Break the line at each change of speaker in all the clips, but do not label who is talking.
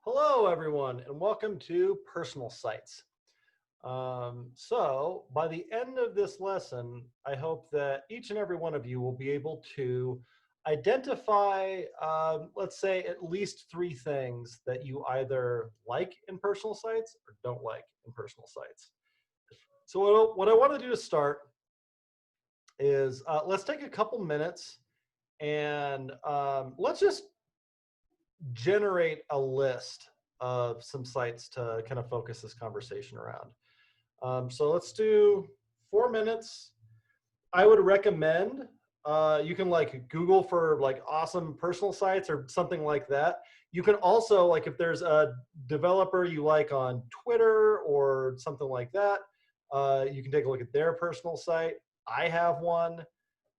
Hello, everyone, and welcome to Personal Sites. So by the end of this lesson, I hope that each and every one of you will be able to identify, let's say, at least three things that you either like in personal sites or don't like in personal sites. So what I want to do to start is let's take a couple minutes and let's just generate a list of some sites to kind of focus this conversation around. So let's do 4 minutes. I would recommend you can like Google for like awesome personal sites or something like that. You can also, like, if there's a developer you like on Twitter or something like that, you can take a look at their personal site. I have one.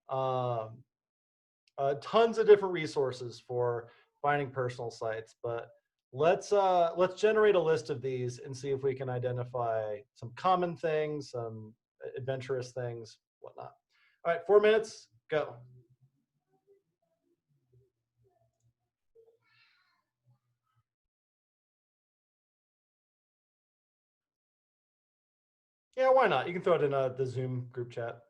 Um, Tons of different resources for finding personal sites, but let's generate a list of these and see if we can identify some common things, some adventurous things, whatnot. All right, 4 minutes, go. Yeah, why not? You can throw it in the Zoom group chat.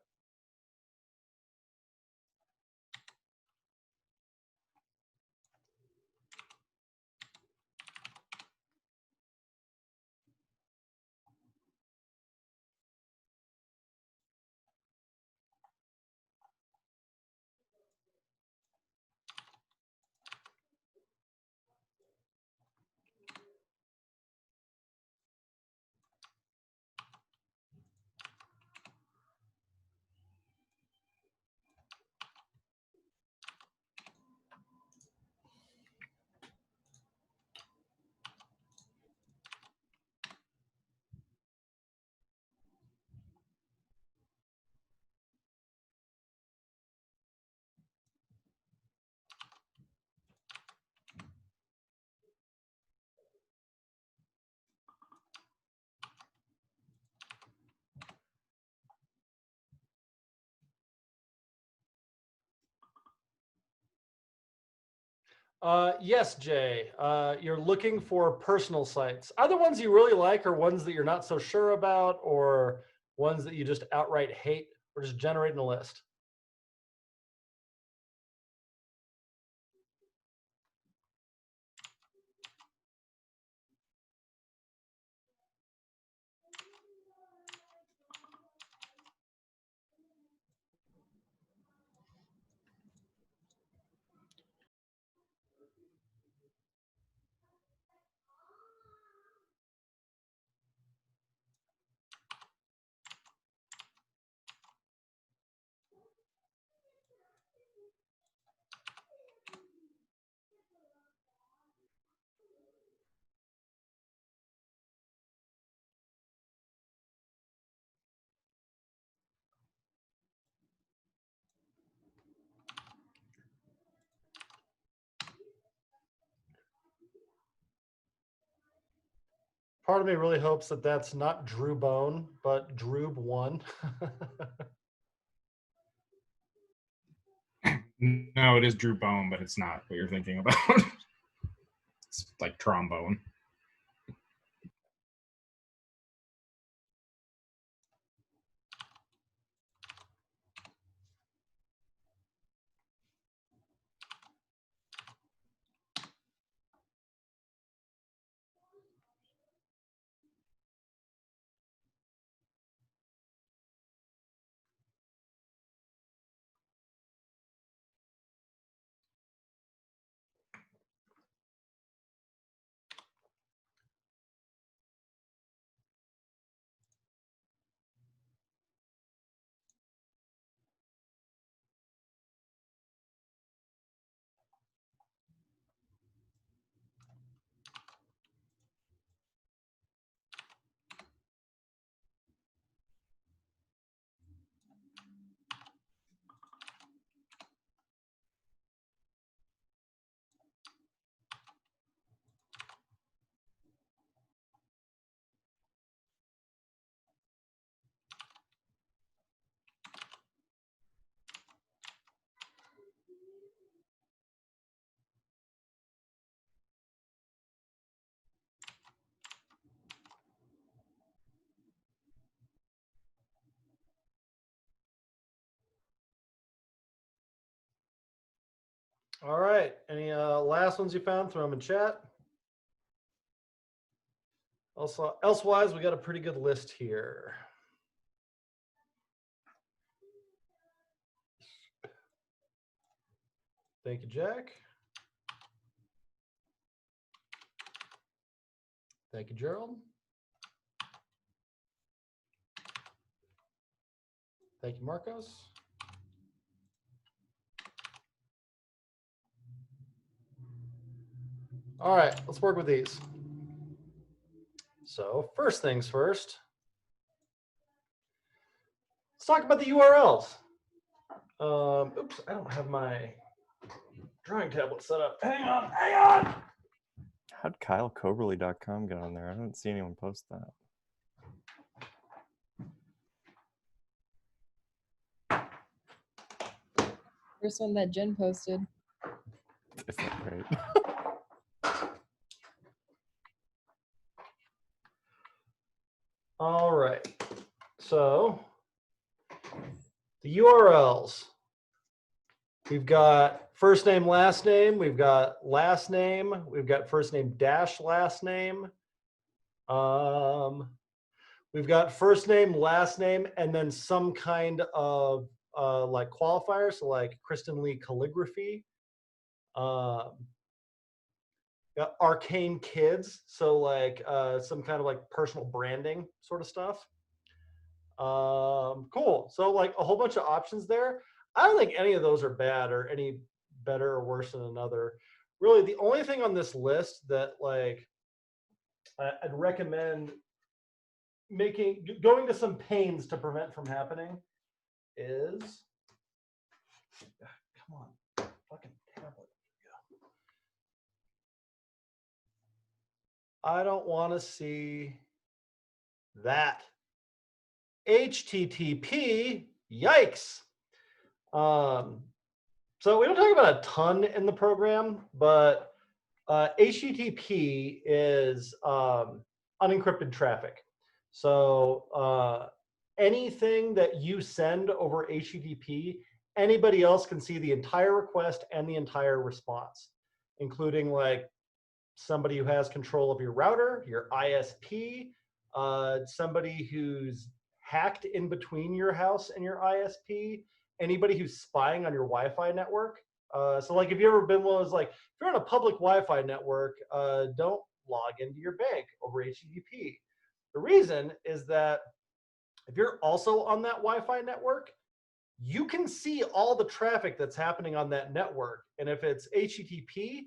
Yes, Jay. You're looking for personal sites. Are the ones you really like, or ones that you're not so sure about, or ones that you just outright hate? We're just generating a list. Part of me really hopes that that's not Drew Bone, but Droob1.
No, it is Drew Bone, but it's not what you're thinking about. It's like trombone.
All right. Any last ones you found? Throw them in chat. Also, elsewise, we got a pretty good list here. Thank you, Jack. Thank you, Gerald. Thank you, Marcos. All right, let's work with these. So first things first, let's talk about the URLs. Oops, I don't have my drawing tablet set up. Hang on.
How'd KyleCoberly.com get on there? I don't see anyone post that.
First one that Jen posted.
Isn't that great?
All right, so the URLs. We've got first name, last name. We've got last name. We've got first name dash last name. We've got first name, last name, and then some kind of like qualifier. So like Kristen Lee calligraphy. Got arcane kids. So like some kind of like personal branding sort of stuff. Cool. So like a whole bunch of options there. I don't think any of those are bad or any better or worse than another. Really, the only thing on this list that like I'd recommend going to some pains to prevent from happening is, come on, fucking tablet. I don't want to see that. HTTP, yikes. So we don't talk about a ton in the program, but HTTP is unencrypted traffic. So anything that you send over HTTP, anybody else can see the entire request and the entire response, including like somebody who has control of your router, your ISP, somebody who's hacked in between your house and your ISP, anybody who's spying on your Wi-Fi network. So like if you've ever been one of those, like if you're on a public Wi-Fi network, don't log into your bank over HTTP. The reason is that if you're also on that Wi-Fi network, you can see all the traffic that's happening on that network. And if it's HTTP,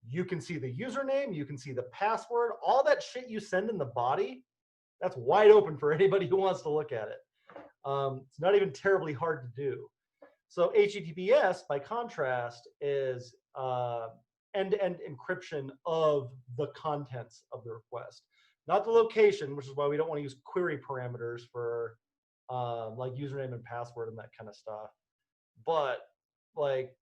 you can see the username, you can see the password, all that shit you send in the body, that's wide open for anybody who wants to look at it. It's not even terribly hard to do. So HTTPS, by contrast, is end-to-end encryption of the contents of the request, not the location, which is why we don't want to use query parameters for like username and password and that kind of stuff. But like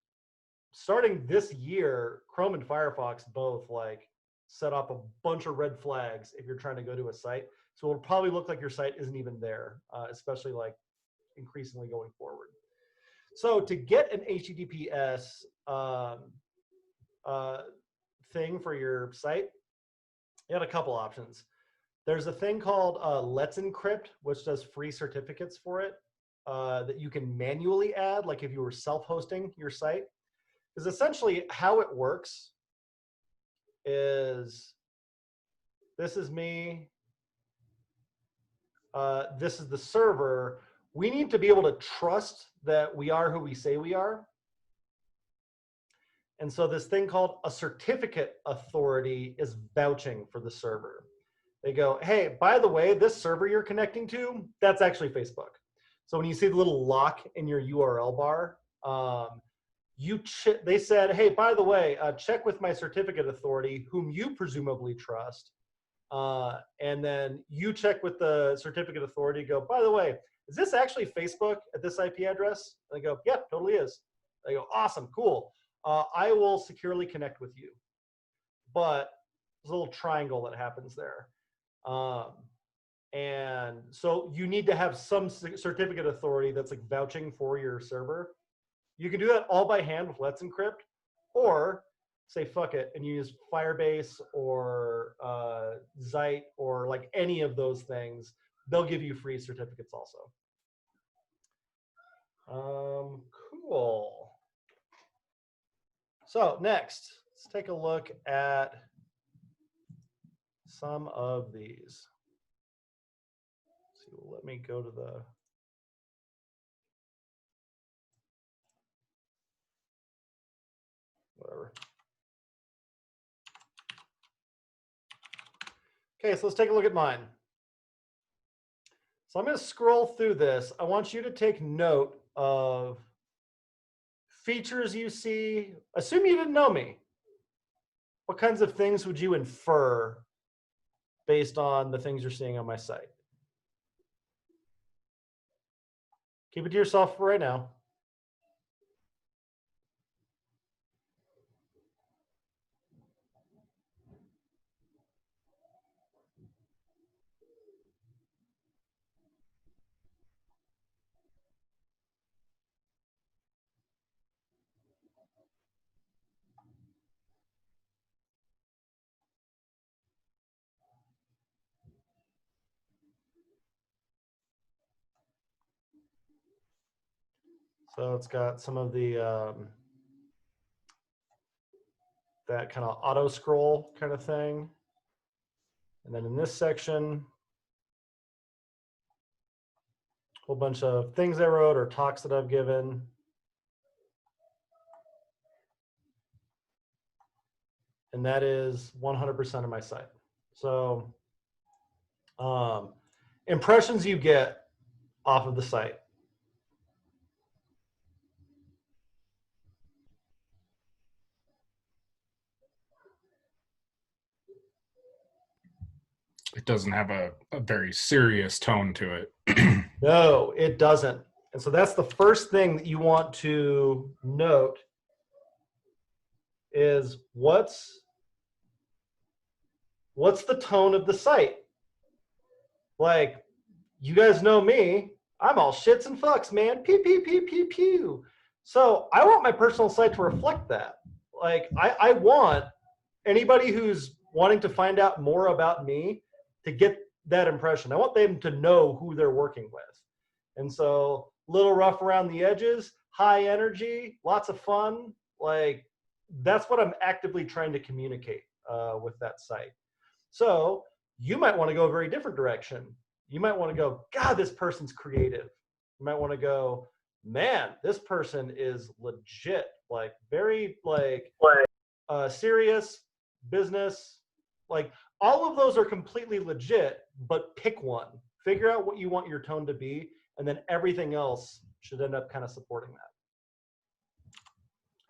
starting this year, Chrome and Firefox both like set up a bunch of red flags if you're trying to go to a site. So it'll probably look like your site isn't even there, especially like increasingly going forward. So to get an HTTPS thing for your site, you have a couple options. There's a thing called Let's Encrypt, which does free certificates for it that you can manually add, like if you were self-hosting your site. Because essentially how it works is, this is me, this is the server. We need to be able to trust that we are who we say we are. And so this thing called a certificate authority is vouching for the server. They go, hey, by the way, this server you're connecting to, that's actually Facebook. So when you see the little lock in your URL bar, they said, hey, by the way, check with my certificate authority, whom you presumably trust. And then you check with the certificate authority, go, by the way, is this actually Facebook at this IP address? And they go, yeah, totally is. They go, awesome, cool. I will securely connect with you. But there's a little triangle that happens there. And so you need to have some certificate authority that's like vouching for your server. You can do that all by hand with Let's Encrypt, or say fuck it and use Firebase or Zeit or like any of those things. They'll give you free certificates also. Cool. So next, let's take a look at some of these. So let me go to the whatever. Okay, so let's take a look at mine. So I'm going to scroll through this. I want you to take note of features you see. Assume you didn't know me. What kinds of things would you infer based on the things you're seeing on my site? Keep it to yourself for right now. So it's got some of the that kind of auto scroll kind of thing. And then in this section, a whole bunch of things I wrote or talks that I've given. And that is 100% of my site. So impressions you get off of the site.
It doesn't have a very serious tone to it.
No, it doesn't. And so that's the first thing that you want to note is what's the tone of the site? Like, you guys know me, I'm all shits and fucks, man. Pew, pew, pew, pew, pew. So I want my personal site to reflect that. Like, I want anybody who's wanting to find out more about me to get that impression. I want them to know who they're working with. And so a little rough around the edges, high energy, lots of fun. Like, that's what I'm actively trying to communicate with that site. So you might want to go a very different direction. You might want to go, God, this person's creative. You might want to go, man, this person is legit, like very like serious business. Like all of those are completely legit, but pick one. Figure out what you want your tone to be, and then everything else should end up kind of supporting that.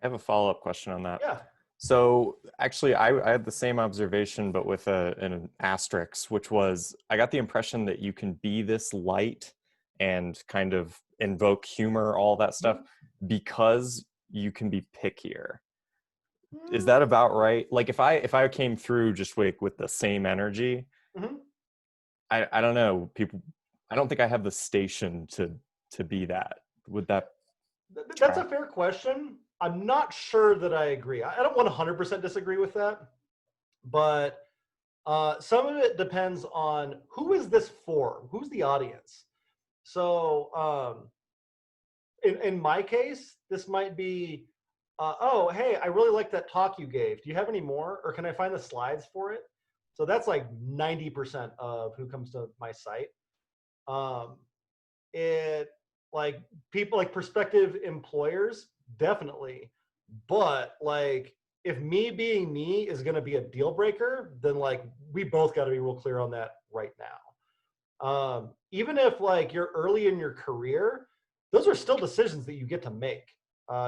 I have a follow-up question on that.
Yeah.
So actually, I had the same observation, but with an asterisk, which was I got the impression that you can be this light and kind of invoke humor, all that stuff, because you can be pickier. Is that about right? Like if I came through just with the same energy, I don't know, people. I don't think I have the station to be that. Would that?
That's a fair question. I'm not sure that I agree. I don't 100% disagree with that, but some of it depends on who is this for? Who's the audience? So in my case, this might be, oh, hey, I really like that talk you gave. Do you have any more? Or can I find the slides for it? So that's like 90% of who comes to my site. It like people like prospective employers, definitely. But like if me being me is going to be a deal breaker, then like we both got to be real clear on that right now. Even if like you're early in your career, those are still decisions that you get to make.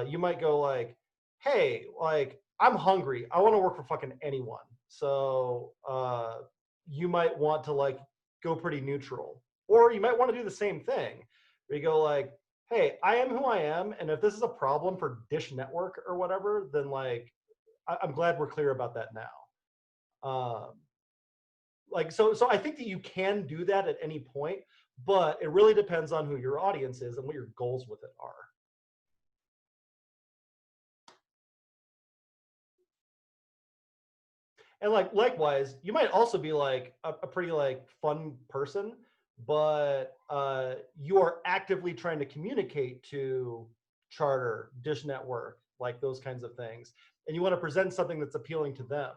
You might go like, hey, like I'm hungry. I want to work for fucking anyone. So you might want to like go pretty neutral. Or you might want to do the same thing where you go like, hey, I am who I am. And if this is a problem for Dish Network or whatever, then like, I'm glad we're clear about that now. Like, so I think that you can do that at any point, but it really depends on who your audience is and what your goals with it are. And like likewise, you might also be like a pretty like fun person, but you are actively trying to communicate to Charter, Dish Network, like those kinds of things, and you want to present something that's appealing to them.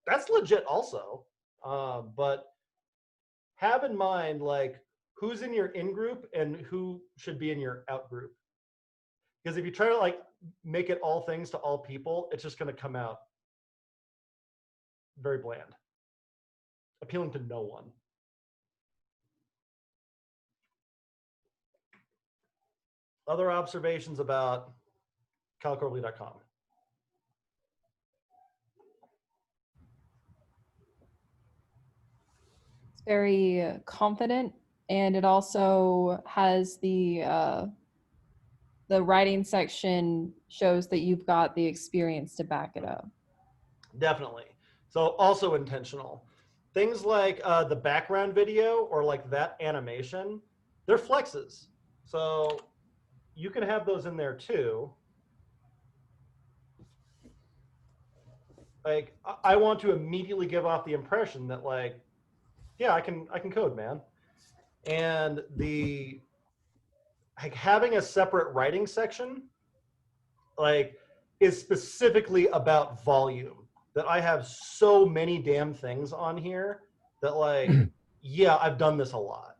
That's legit also. But have in mind like who's in your in group and who should be in your out group. Because if you try to like make it all things to all people, it's just going to come out very bland, appealing to no one. Other observations about kylecorley.com?
It's very confident, and it also has the writing section shows that you've got the experience to back it up.
Definitely. So also intentional. Things like the background video or like that animation, they're flexes. So you can have those in there too. Like I want to immediately give off the impression that like, yeah, I can code, man. And the like having a separate writing section like is specifically about volume. That I have so many damn things on here that like, yeah, I've done this a lot.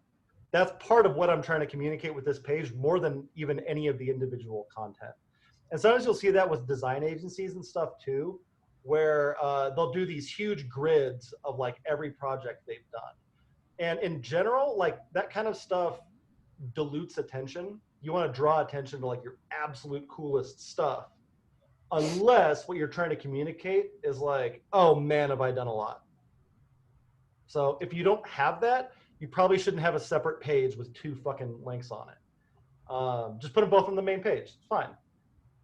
That's part of what I'm trying to communicate with this page more than even any of the individual content. And sometimes you'll see that with design agencies and stuff too, where they'll do these huge grids of like every project they've done. And in general, like that kind of stuff dilutes attention. You want to draw attention to like your absolute coolest stuff, unless what you're trying to communicate is like, oh man, have I done a lot. So if you don't have that, you probably shouldn't have a separate page with 2 fucking links on it. Just put them both on the main page. It's fine.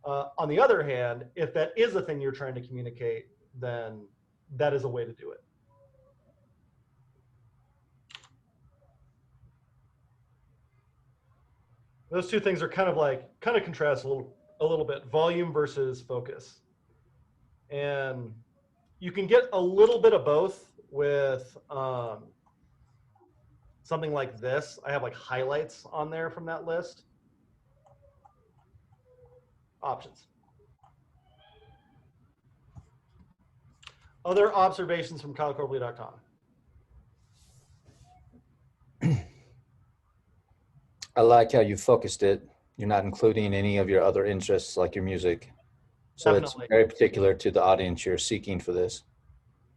On the other hand, if that is a thing you're trying to communicate, then that is a way to do it. Those 2 things are kind of contrast a little bit, volume versus focus. And you can get a little bit of both with something like this. I have like highlights on there from that list. Options. Other observations from kylecorley.com?
I like how you focused it. You're not including any of your other interests like your music. So
Definitely.
It's very particular to the audience you're seeking for this.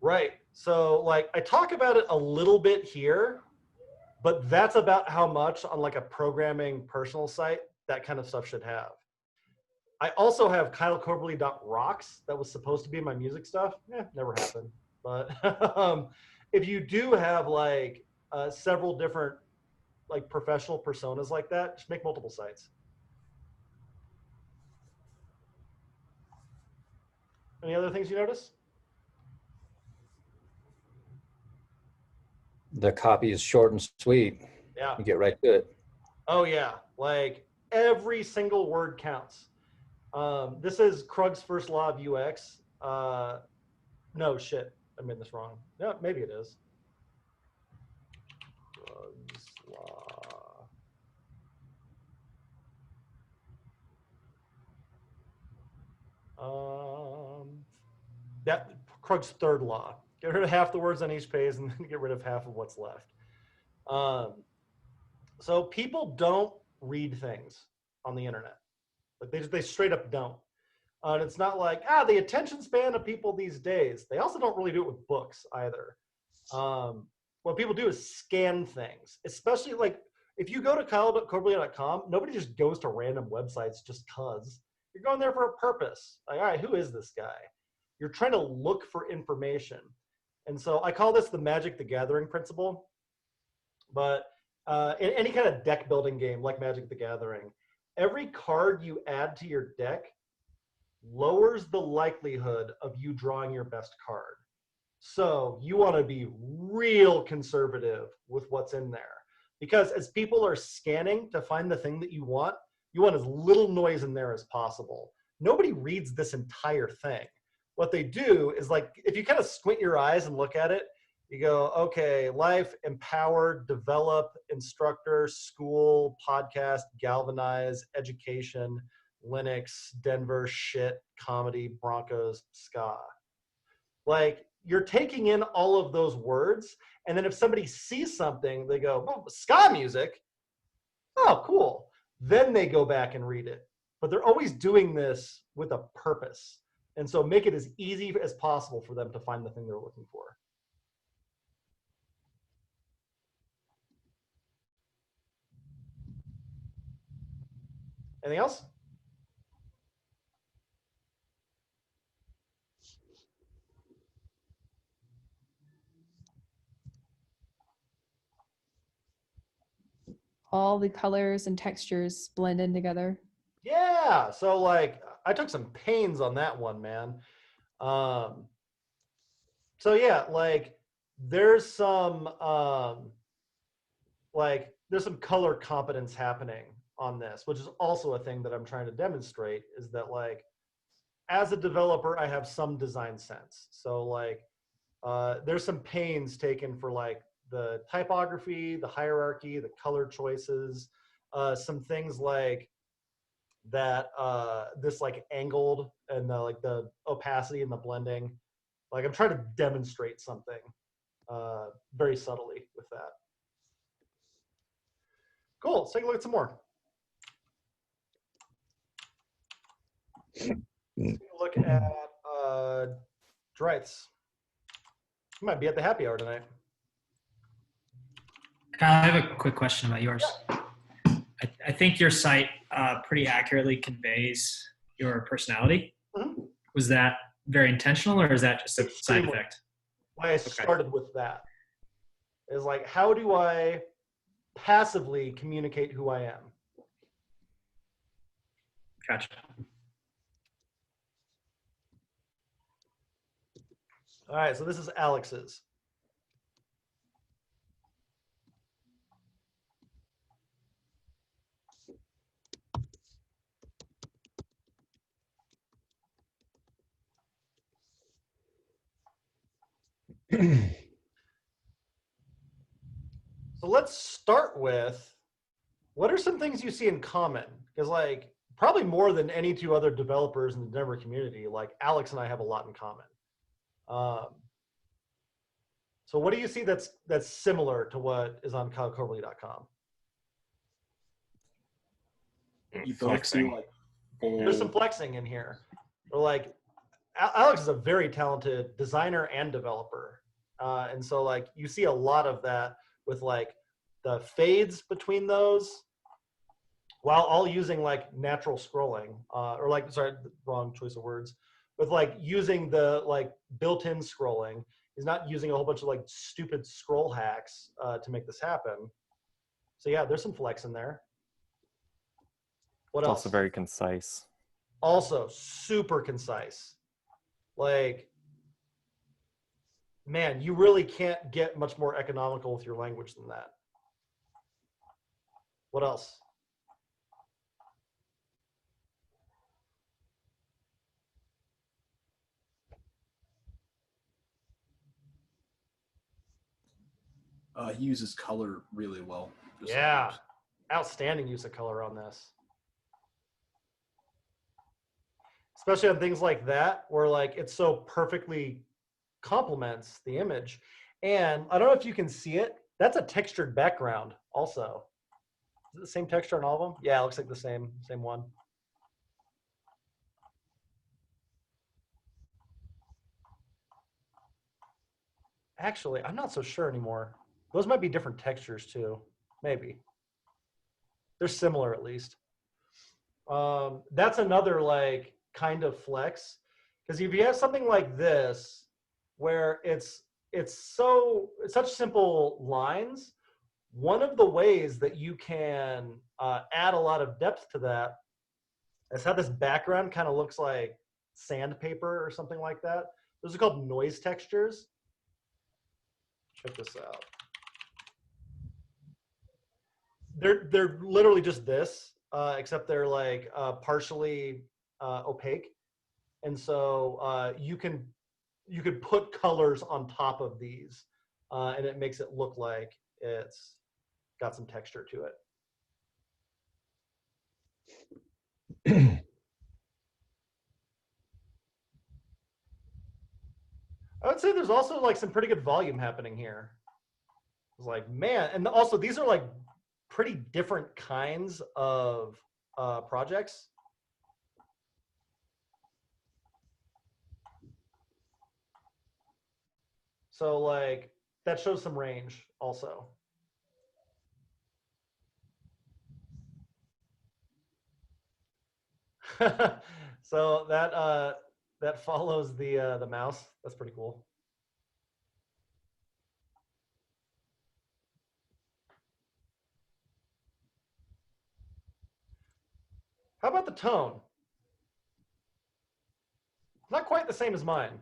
Right. So like I talk about it a little bit here, but that's about how much on like a programming personal site that kind of stuff should have. I also have kylecorley.rocks that was supposed to be my music stuff. Never happened. But if you do have like several different like professional personas like that, just make multiple sites. Any other things you notice?
The copy is short and sweet.
Yeah.
You get right to it.
Oh yeah. Like every single word counts. This is Krug's first law of UX. No, shit. I made this wrong. No, maybe it is. Krug's law. That Krug's third law. Get rid of half the words on each page and then get rid of half of what's left. So people don't read things on the internet. Like they straight up don't. And it's not like, the attention span of people these days. They also don't really do it with books either. What people do is scan things, especially like if you go to kylecorley.com, nobody just goes to random websites just cause. You're going there for a purpose. Like, all right, who is this guy? You're trying to look for information. And so I call this the Magic the Gathering principle. But in any kind of deck building game like Magic the Gathering, every card you add to your deck lowers the likelihood of you drawing your best card. So you want to be real conservative with what's in there. Because as people are scanning to find the thing that you want as little noise in there as possible. Nobody reads this entire thing. what they do is like, if you kind of squint your eyes and look at it, you go, okay, life, empower, develop, instructor, school, podcast, galvanize, education, Linux, Denver, shit, comedy, Broncos, ska. Like, you're taking in all of those words, and then if somebody sees something, they go, oh, ska music? Oh, cool. Then they go back and read it. But they're always doing this with a purpose. And so make it as easy as possible for them to find the thing they're looking for. Anything else?
All the colors and textures blend in together.
Yeah. So like I took some pains on that one, man. So yeah, like there's some there's some color competence happening on this, which is also a thing that I'm trying to demonstrate, is that like as a developer, I have some design sense. So like there's some pains taken for like the typography, the hierarchy, the color choices, some things like that, this like angled and like the opacity and the blending. Like I'm trying to demonstrate something very subtly with that. Cool, let's take a look at some more. Take a look at Dryths. You might be at the happy hour tonight.
Kyle, I have a quick question about yours. I think your site pretty accurately conveys your personality.
Mm-hmm.
Was that very intentional, or is that just a side effect?
Why I started with that is like, how do I passively communicate who I am?
Gotcha.
All right, so this is Alex's. So let's start with, what are some things you see in common? Because like probably more than any two other developers in the Denver community, like Alex and I have a lot in common. So what do you see that's similar to what is on kylecoverly.com?
Flexing.
There's some flexing in here. Or like Alex is a very talented designer and developer. And so like you see a lot of that with like the fades between those, while all using like natural scrolling, or like, sorry, wrong choice of words, with like using the like built-in scrolling. He's not using a whole bunch of like stupid scroll hacks to make this happen. So yeah, there's some flex in there. What
It's
else?
also very concise.
Also super concise. Like, man, you really can't get much more economical with your language than that. What else?
He uses color really well.
Yeah, outstanding use of color on this. Especially on things like that, where like it's so perfectly complements the image. And I don't know if you can see it, that's a textured background also. Is it the same texture on all of them? Yeah, it looks like the same one. Actually, I'm not so sure anymore. Those might be different textures too, maybe. They're similar at least. That's another like kind of flex, because if you have something like this where it's such simple lines, one of the ways that you can add a lot of depth to that is how this background kind of looks like sandpaper or something like that. Those are called noise textures. Check this out. They're literally just this, except they're like partially opaque. And so you could put colors on top of these, and it makes it look like it's got some texture to it. I would say there's also like some pretty good volume happening here. It's like, man, and also these are like pretty different kinds of projects. So like that shows some range also. So that follows the mouse. That's pretty cool. How about the tone? Not quite the same as mine.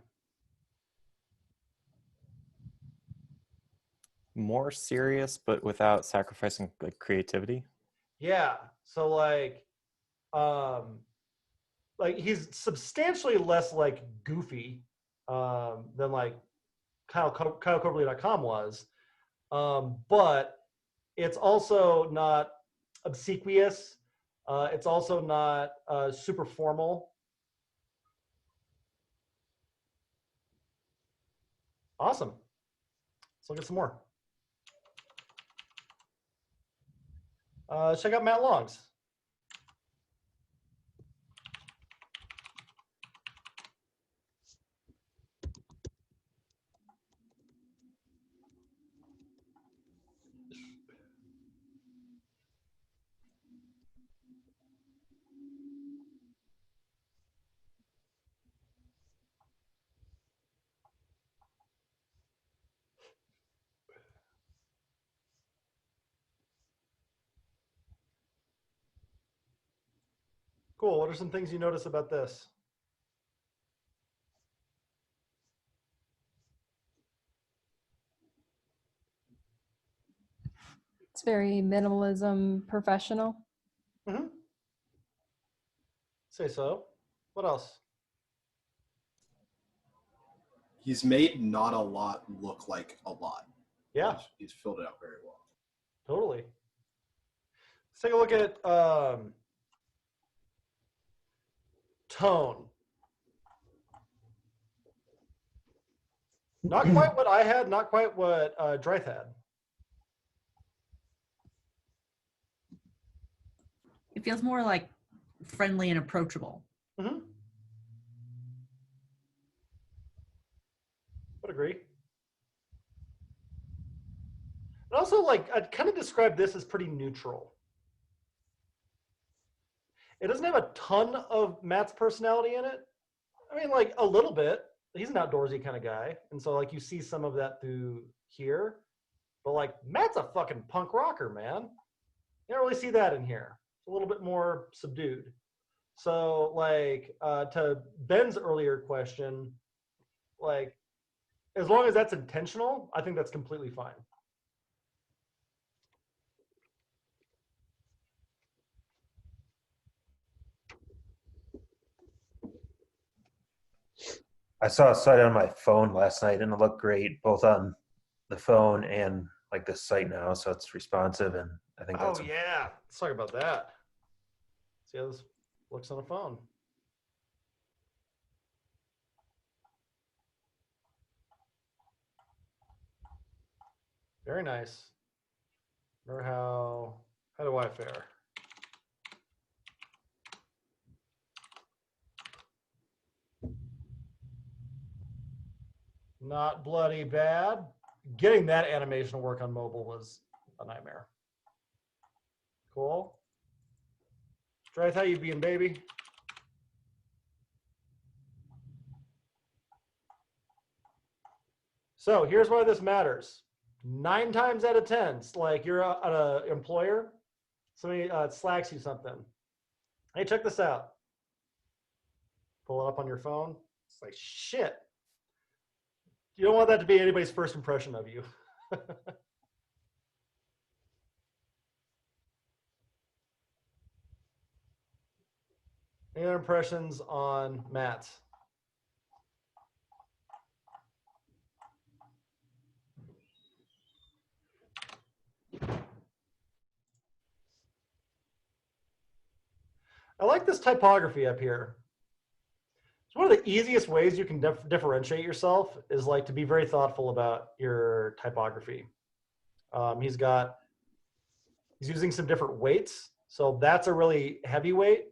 More serious, but without sacrificing like creativity.
Yeah. So like he's substantially less like goofy than like KyleCoverley.com was, but it's also not obsequious. It's also not super formal. Awesome. Let's look at some more. Check out Matt Long's. Cool. What are some things you notice about this?
It's very minimalism professional.
Mm-hmm. Say so. What else?
He's made not a lot look like a lot.
Yeah,
He's filled it out very well.
totally. Let's take a look at tone. Not quite what I had, not quite what Dryth had.
It feels more like friendly and approachable.
Mm-hmm. Would agree. And also, like, I'd kind of describe this as pretty neutral. It doesn't have a ton of Matt's personality in it. I mean, like, a little bit. He's an outdoorsy kind of guy. And so, like, you see some of that through here. But, like, Matt's a fucking punk rocker, man. You don't really see that in here. It's a little bit more subdued. So, like, to Ben's earlier question, like, as long as that's intentional, I think that's completely fine.
I saw a site on my phone last night and it looked great, both on the phone and like this site now. So it's responsive, and I think that's
Yeah. Let's talk about that. See how this looks on a phone. Very nice. Remember how do I fare? Not bloody bad. Getting that animation to work on mobile was a nightmare. Cool. Strife, how you being, baby? So here's why this matters. 9 times out of 10, it's like you're an employer, somebody slacks you something. Hey, check this out. Pull it up on your phone. It's like, shit. You don't want that to be anybody's first impression of you. Any other impressions on Matt? I like this typography up here. It's one of the easiest ways you can differentiate yourself is like to be very thoughtful about your typography. He's using some different weights. So that's a really heavy weight.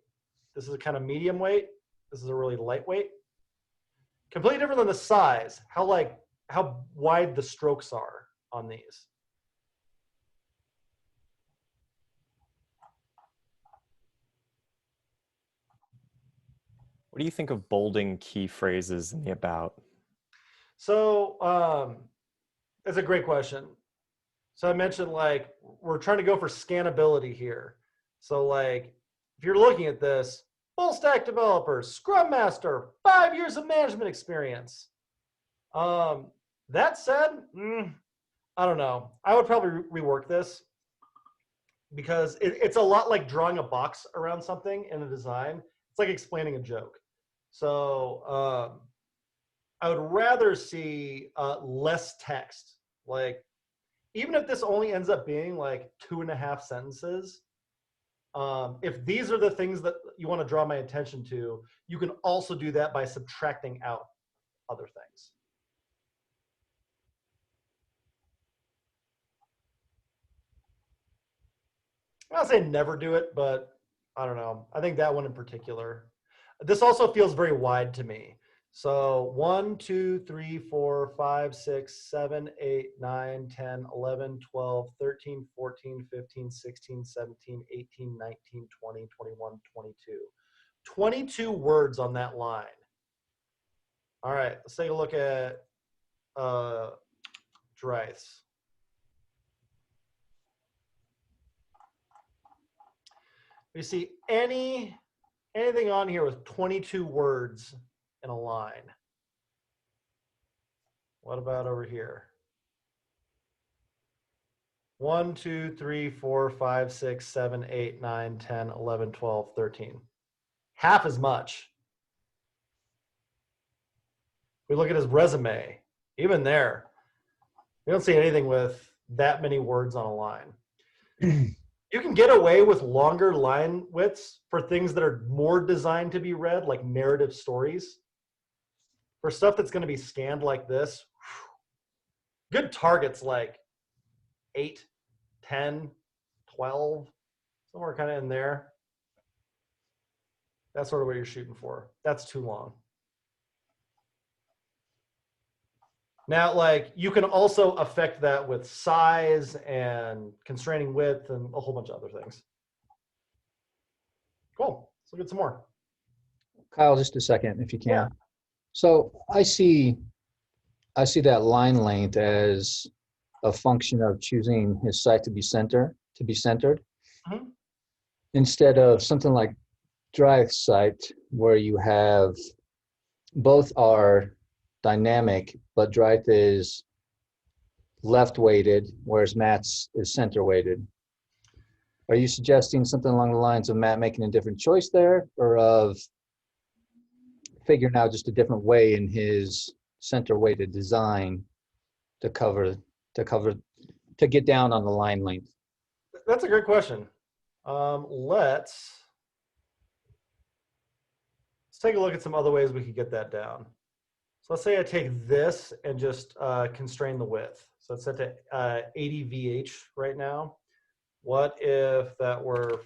This is a kind of medium weight. This is a really lightweight. Completely different than the size, how wide the strokes are on these.
What do you think of bolding key phrases in the about?
So that's a great question. So I mentioned like we're trying to go for scannability here. So like if you're looking at this, full stack developer, Scrum Master, 5 years of management experience. That said, I don't know. I would probably rework this because it's a lot like drawing a box around something in a design. It's like explaining a joke. So I would rather see less text. Like even if this only ends up being like 2.5 sentences, if these are the things that you want to draw my attention to, you can also do that by subtracting out other things. I'm not saying never do it, but I don't know. I think that one in particular. This also feels very wide to me. So 1, 2, 3, 4, 5, 6, 7, 8, 9, 10, 11, 12, 13, 14, 15, 16, 17, 18, 19, 20, 21, 22. 22 words on that line. All right, let's take a look at Dryths. We see anything on here with 22 words in a line. What about over here? 1, 2, 3, 4, 5, 6, 7, 8, 9, 10, 11, 12, 13. Half as much. We look at his resume, even there, we don't see anything with that many words on a line. You can get away with longer line widths for things that are more designed to be read, like narrative stories. For stuff that's going to be scanned like this, good targets like 8, 10, 12, somewhere kind of in there. That's sort of what you're shooting for. That's too long. Now, like, you can also affect that with size and constraining width and a whole bunch of other things. Cool. Let's look at some more.
Kyle, just a second, if you can.
Yeah.
So I see that line length as a function of choosing his site to be centered.
Mhm.
Instead of something like Drive site, where you have both are dynamic, but Drive is left weighted, whereas Matt's is center weighted. Are you suggesting something along the lines of Matt making a different choice there, or of figuring out just a different way in his center weighted design to get down on the line length?
That's a great question. Let's take a look at some other ways we could get that down. So let's say I take this and just constrain the width. So it's set to 80 VH right now. What if that were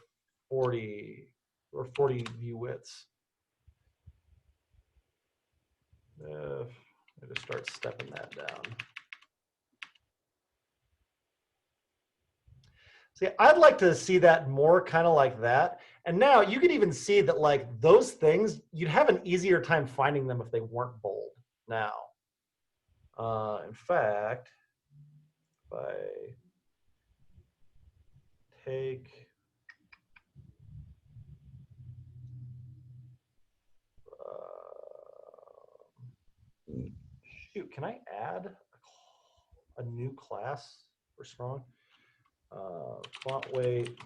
40 or 40 view widths? If I just start stepping that down. See, I'd like to see that more kind of like that. And now you can even see that like those things, you'd have an easier time finding them if they weren't bold now. In fact, if I take shoot, can I add a new class for strong? Font weight.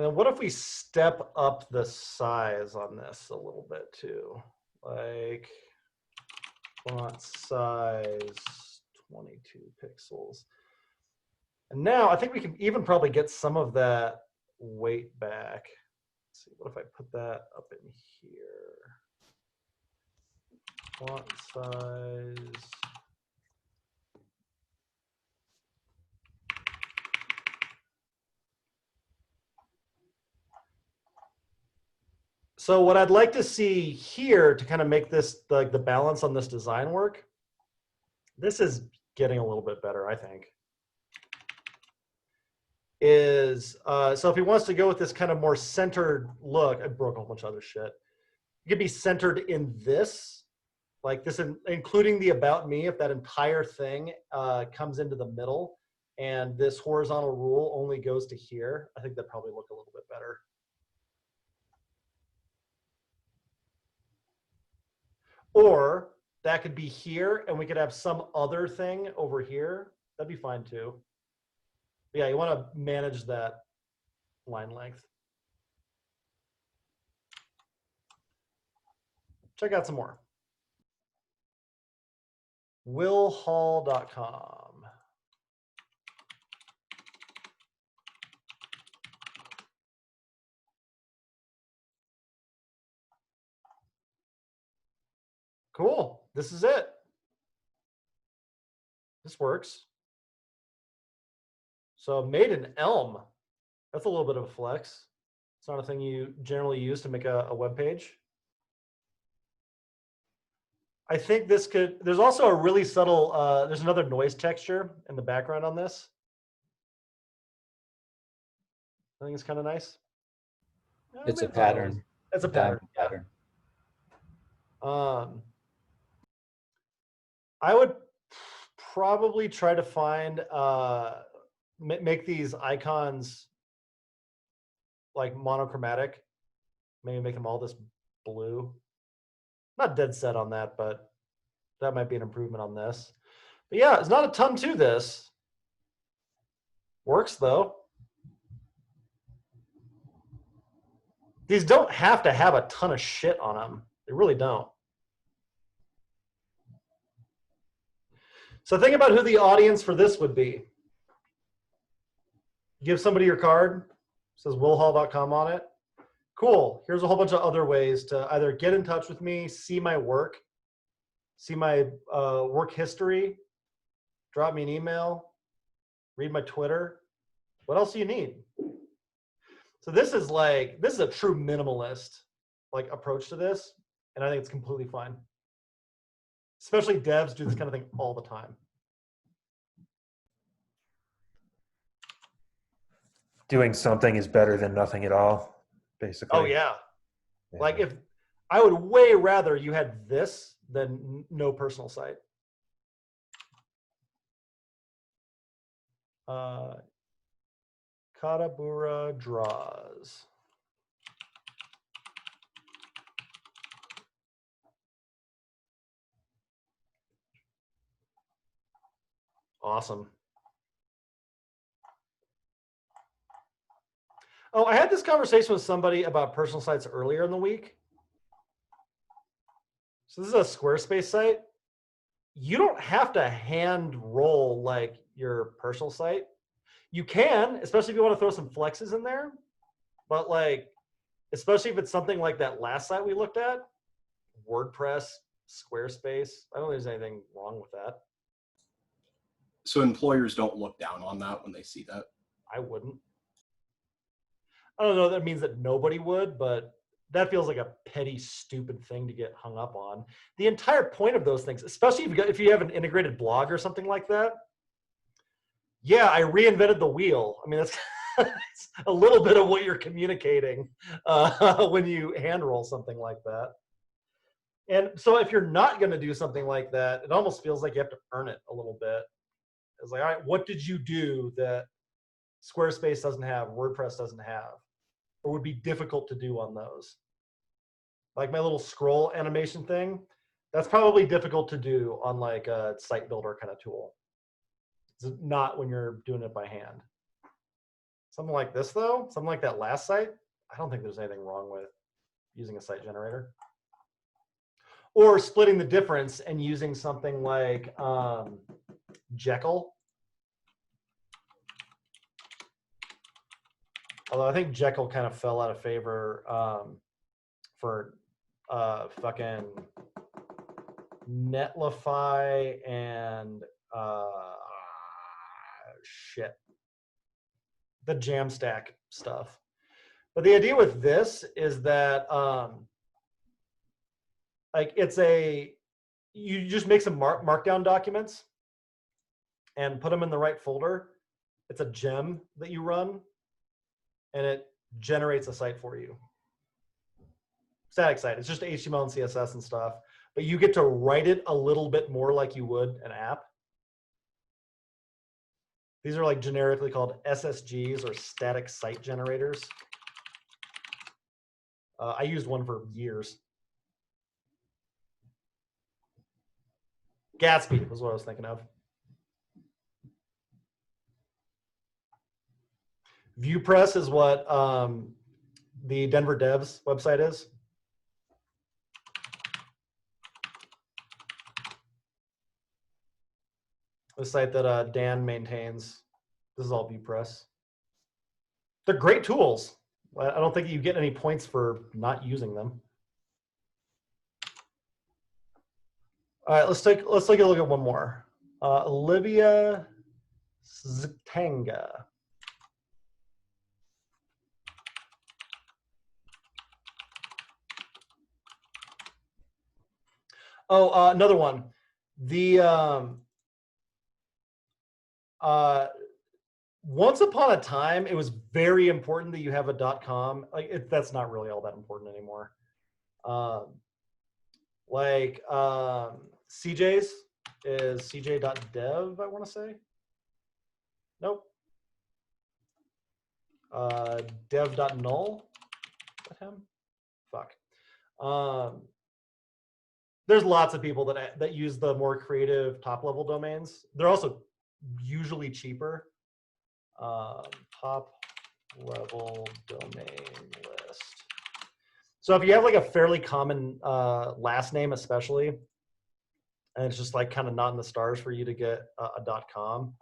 And then what if we step up the size on this a little bit too? Like font size 22 pixels. And now I think we can even probably get some of that weight back. Let's see, what if I put that up in here? Font size. So what I'd like to see here to kind of make this the balance on this design work, this is getting a little bit better, I think, is, so if he wants to go with this kind of more centered look, I broke a whole bunch of other shit. It could be centered in this, like this, including the about me, if that entire thing comes into the middle and this horizontal rule only goes to here, I think that'd probably look a little bit better. Or that could be here and we could have some other thing over here. That'd be fine too. But yeah, you want to manage that line length. Check out some more. willhall.com. Cool. This is it. This works. So made in Elm. That's a little bit of a flex. It's not a thing you generally use to make a web page. I think this could, there's also a really subtle, there's another noise texture in the background on this. I think it's kind of nice.
It's a
Maybe not always.
pattern.
It's a pattern.
Pattern.
I would probably try to find, make these icons like monochromatic. Maybe make them all this blue. Not dead set on that, but that might be an improvement on this. But yeah, it's not a ton to this. Works though. These don't have to have a ton of shit on them. They really don't. So think about who the audience for this would be. Give somebody your card. It says willhall.com on it. Cool. Here's a whole bunch of other ways to either get in touch with me, see my work, see my work history, drop me an email, read my Twitter. What else do you need? So this is a true minimalist like approach to this, and I think it's completely fine. Especially devs do this kind of thing all the time.
Doing something is better than nothing at all, basically.
Oh yeah. Like if I would way rather you had this than no personal site. Katabura draws. Awesome. Oh, I had this conversation with somebody about personal sites earlier in the week. So this is a Squarespace site. You don't have to hand roll like your personal site. You can, especially if you want to throw some flexes in there. But like, especially if it's something like that last site we looked at, WordPress, Squarespace, I don't think there's anything wrong with that.
So employers don't look down on that when they see that?
I wouldn't. I don't know if that means that nobody would, but that feels like a petty, stupid thing to get hung up on. The entire point of those things, especially if you have an integrated blog or something like that, yeah, I reinvented the wheel. I mean, that's a little bit of what you're communicating when you hand roll something like that. And so if you're not going to do something like that, it almost feels like you have to earn it a little bit. It's like, all right, what did you do that Squarespace doesn't have, WordPress doesn't have, or would be difficult to do on those? Like my little scroll animation thing, that's probably difficult to do on like a site builder kind of tool. It's not when you're doing it by hand. Something like this, though, something like that last site, I don't think there's anything wrong with using a site generator. Or splitting the difference and using something like Jekyll. Although I think Jekyll kind of fell out of favor for fucking Netlify and shit, the Jamstack stuff. But the idea with this is that like you just make some markdown documents and put them in the right folder. It's a gem that you run, and it generates a site for you. Static site. It's just HTML and CSS and stuff, but you get to write it a little bit more like you would an app. These are like generically called SSGs, or static site generators. I used one for years. Gatsby was what I was thinking of. ViewPress is what the Denver Devs website is. The site that Dan maintains. This is all ViewPress. They're great tools. I don't think you get any points for not using them. All right, let's take a look at one more. Olivia Ztanga. Oh, another one. The once upon a time, it was very important that you have a .com. Like that's not really all that important anymore. CJ's is cj.dev, I want to say. Nope. Dev.null. Is that him? Fuck. There's lots of people that use the more creative top-level domains. They're also usually cheaper. Top-level domain list. So if you have like a fairly common last name, especially, and it's just like kind of not in the stars for you to get a .com,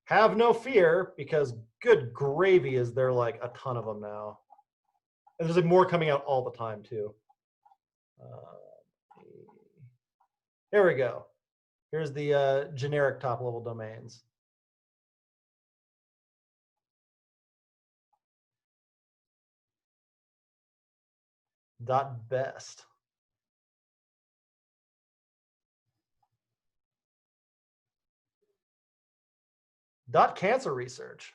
have no fear, because good gravy is there like a ton of them now. And there's like more coming out all the time too. Here we go. Here's the generic top-level domains. .best. .cancer research.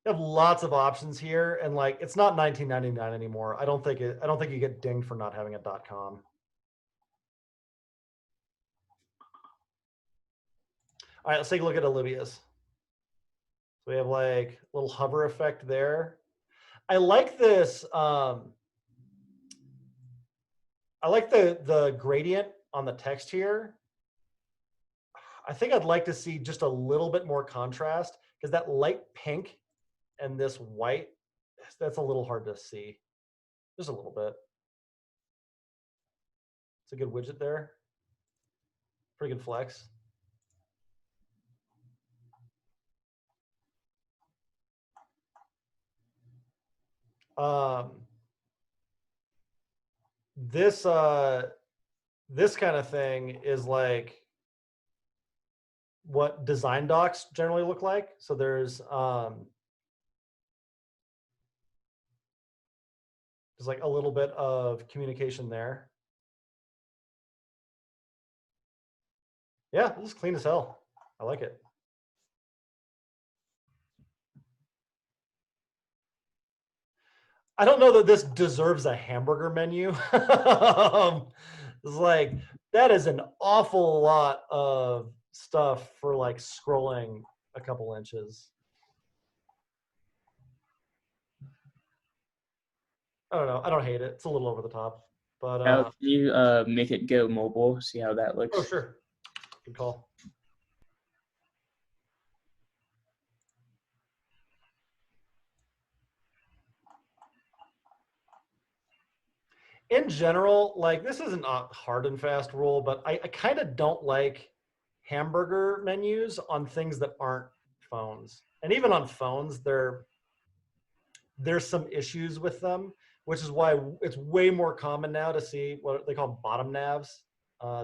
You have lots of options here, and like it's not $19.99 anymore. I don't think you get dinged for not having a .com. All right, let's take a look at Olivia's. So we have like a little hover effect there. I like this. I like the gradient on the text here. I think I'd like to see just a little bit more contrast, because that light pink and this white, that's a little hard to see. Just a little bit. It's a good widget there. Pretty good flex. This kind of thing is like what design docs generally look like. So there's like a little bit of communication there. Yeah, this is clean as hell. I like it. I don't know that this deserves a hamburger menu. It's like, that is an awful lot of stuff for like scrolling a couple inches. I don't know. I don't hate it. It's a little over the top, but
Can you make it go mobile? See how that looks?
oh sure, good call. in general, like this isn't a hard and fast rule, but I kind of don't like hamburger menus on things that aren't phones. And even on phones, there's some issues with them, which is why it's way more common now to see what they call bottom navs.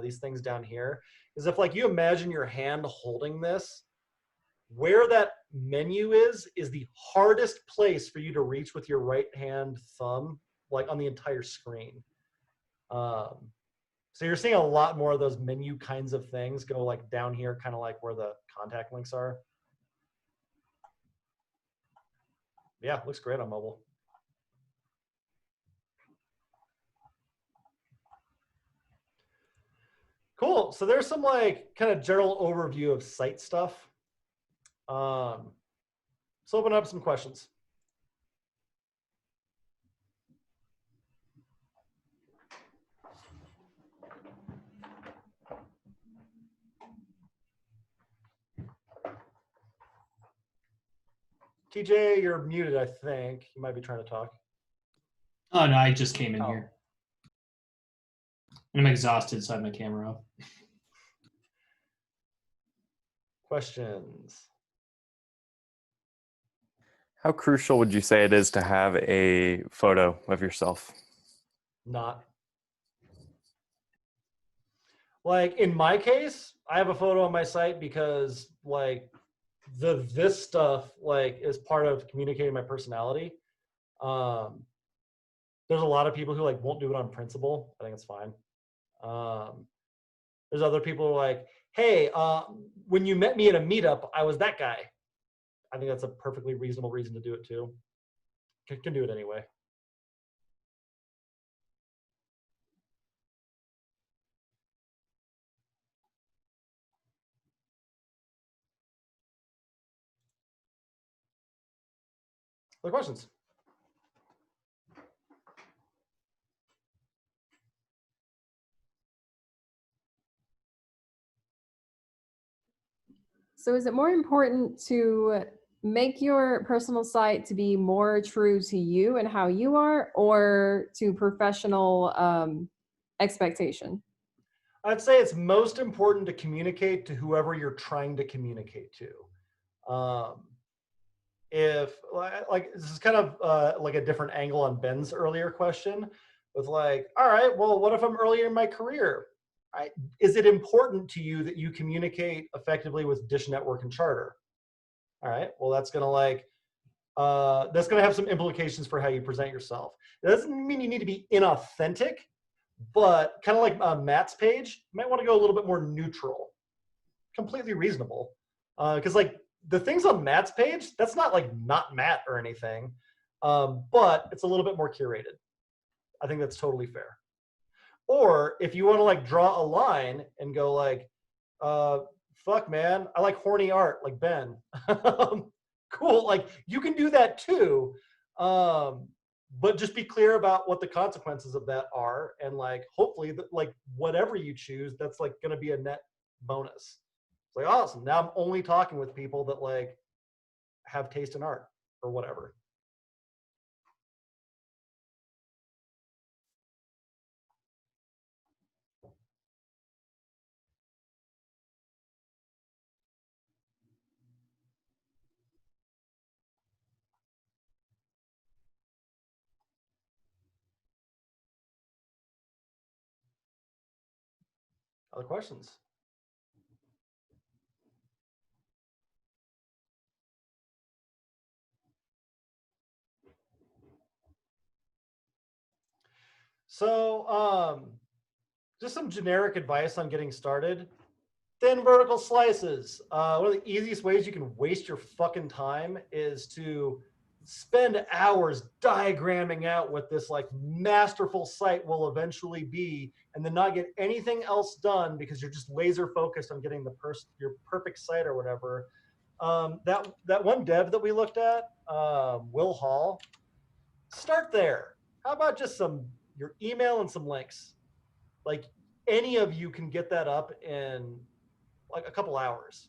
These things down here is if like you imagine your hand holding this, where that menu is the hardest place for you to reach with your right hand thumb, like on the entire screen. So you're seeing a lot more of those menu kinds of things go like down here, kind of like where the contact links are. Yeah, looks great on mobile. Cool. So there's some like kind of general overview of site stuff. Let's open up some questions. TJ, you're muted, I think. You might be trying to talk.
Oh, no, I just came in here. And I'm exhausted, so I have my camera off.
Questions?
How crucial would you say it is to have a photo of yourself?
Not. Like in my case, I have a photo on my site because like this stuff like is part of communicating my personality. There's a lot of people who like won't do it on principle. I think it's fine. There's other people who are like, hey, when you met me at a meetup, I was that guy. I think that's a perfectly reasonable reason to do it too. Can do it anyway. Other questions?
So is it more important to make your personal site to be more true to you and how you are, or to professional expectation?
I'd say it's most important to communicate to whoever you're trying to communicate to. If like this is kind of like a different angle on Ben's earlier question with like, all right, well, what if I'm earlier in my career? Right? Is it important to you that you communicate effectively with Dish Network and Charter? All right, well, that's gonna have some implications for how you present yourself. It doesn't mean you need to be inauthentic, but kind of like Matt's page, you might want to go a little bit more neutral. Completely reasonable, because like the things on Matt's page, that's not like not Matt or anything, but it's a little bit more curated. I think that's totally fair. Or if you want to like draw a line and go like, fuck man, I like horny art like Ben. Cool, like you can do that too. But just be clear about what the consequences of that are, and like hopefully like whatever you choose, that's like going to be a net bonus. It's like awesome. Now I'm only talking with people that like have taste in art or whatever. Other questions? So just some generic advice on getting started. Thin vertical slices. One of the easiest ways you can waste your fucking time is to spend hours diagramming out what this like masterful site will eventually be, and then not get anything else done because you're just laser focused on getting your perfect site or whatever. That one dev that we looked at, Will Hall, start there. How about just your email and some links? Like any of you can get that up in like a couple hours.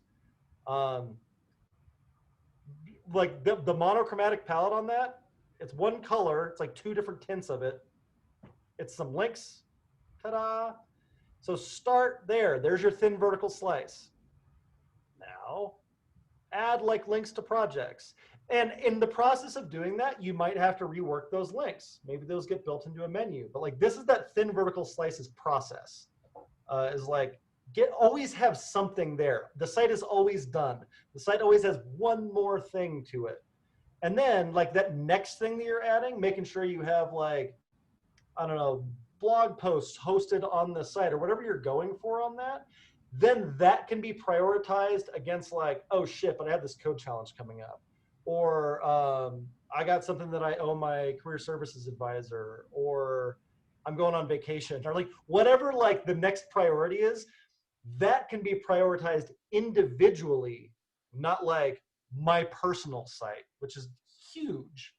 Like the monochromatic palette on that, it's one color. It's like two different tints of it. It's some links. Ta-da. So start there. There's your thin vertical slice. Now, add like links to projects. And in the process of doing that, you might have to rework those links. Maybe those get built into a menu. But like this is that thin vertical slices process. Is like always have something there. The site is always done. The site always has one more thing to it. And then like that next thing that you're adding, making sure you have like, I don't know, blog posts hosted on the site or whatever you're going for on that, then that can be prioritized against like, oh shit, but I have this code challenge coming up. Or I got something that I owe my career services advisor, or I'm going on vacation, or like whatever like the next priority is, that can be prioritized individually, not like my personal site, which is huge.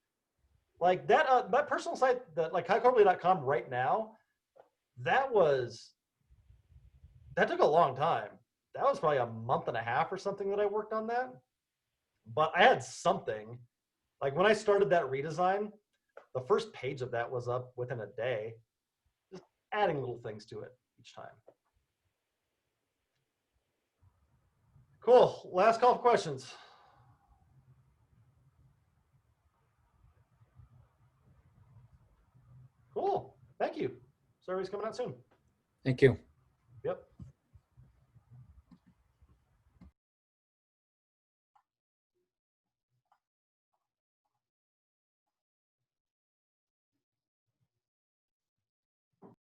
Like that, that personal site that like highquarterly.com right now, that took a long time. That was probably a month and a half or something that I worked on that. But I had something. Like when I started that redesign, the first page of that was up within a day, just adding little things to it each time. Cool. Last call for questions. Cool. Thank you. Survey's coming out soon.
Thank you.
Yep.